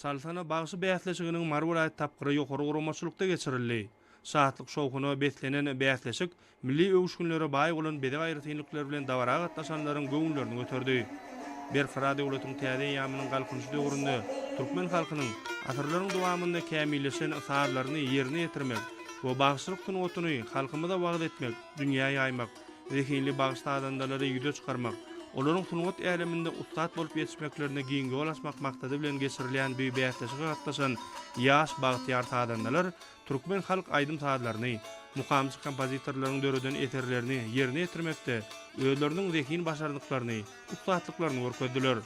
Salsana bagışı bäsleşiginiň marwulat tapgyry ýokary guramaçylykda geçirildi. Saatlyk şowkuny betlenen bäsleşik milli öwüşgünlere baý bolan bede gaýrynlyklar bilen dawara gatnaşanlaryň göňüllerini göterdi. Berkara döwletiň täze ýamynyň galkynjy döwründe türkmen halkynyň asyrlaryň dowamynda kämilleşen asarlaryny ýerine ýetirmek we bagşylyk tunugyny halkymyza wagt etmek, dünýäýe ýaymak, zehinli bagşy adamlary ýüze çykarmak, olaryň tunugat äleminde ustat bolup ýetişmeklerine giňge ulaşmak maksady bilen geçirilýän bir bäsleşige gatnaşan ýaş bagtyar adamlar türkmen halk aýdym saatlaryny, mukamçy kompozitorlaryň döredен eterlerini ýerine ýetirmekde özleriniň zehin başardyklaryny, ustatlyklaryny görkezdiler.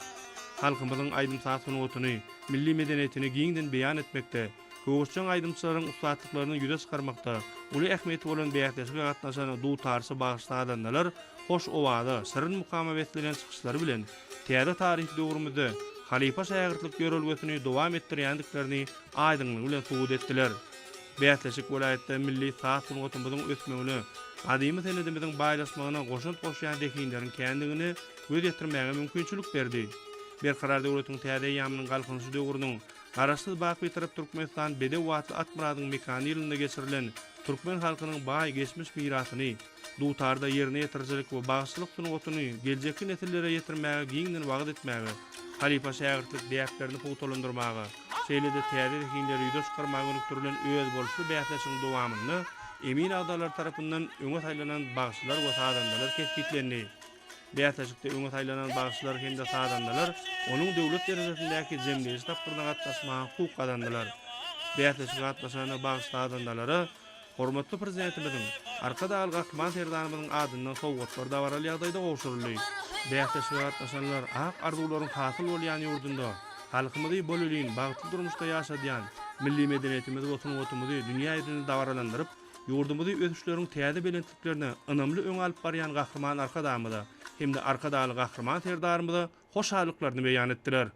Halkymyzyň aýdym saat tunugatyny, milli medeniýetini giňden beýan etmekde, köwüşçän aýdymçylaryň ustatlyklaryny ýüze çykarmakda uly ähmiýeti bolan bäsleşige gatnaşan duwtarsy bagşy adamlar hoş owada, sırrın mukama betlenen çykyşlary bilen täze taryh döwrümizde halifa şägirtlik ýörelgesini dowam etdirýändiklerini aýdymlyk bilen subut etdiler. Bäsleşik welaýatda milli saat tunugatymyzyň ösmegini, adymy senedimiziň baýlaşmagyna goşunt goşýan dehinleriň kendigini göz ýetirmäge mümkinçilik berdi. Berkarar döwletiň täze ýamynyň galkynjy döwrüniň garaşsyz bak bitirip Türkmenistan bede watly atmaradyň mekany ýylynda geçirilen türkmen halkynyň baý geçmiş mirasyny duwtarda ýerine ýetirjilik we bagşylyk tunugatyny geljekki nesillere ýetirmäge giňden wagt etmäge, halifa şägirtlik diýeklerini puwtalandyrmaga, şeýlede täze dehinleri ýüze çykarmaga önüktirilen öz bolşy bäsleşigiň dowamyny emin agdalar tarapyndan öňe taýlanan bagşylar we sadandalar kesgitlendi. Bäsleşikde öňe taýlanan bagşylar hende sadandalar onuň döwlet derejesindäki jemgyýet tapgyrna gatnaşmaga huk adandylar. Bäsleşige gatnaşan bagşy sadandalary hormatly prezidentimiziň arka dagal gahryman serdanymyzyň adyndan sowgatlar dawarly ýagdaýda gowşuruldy. Bäsleşige gatnaşanlar ak arzularyň hasyl bolýan ýurdunda halkymyzy bolýan bagtly durmuşda ýaşadýan milli medeniýetimizi we tunugatymyzy dünýä ýüzünde dawaralandyryp ýurdumyzy ösüşleriň täze belentliklerine ynamly öň alyp barýan gahryman arka damyda hem de arka dagal gahryman serdarymyza hoşallyklaryny beýan etdiler.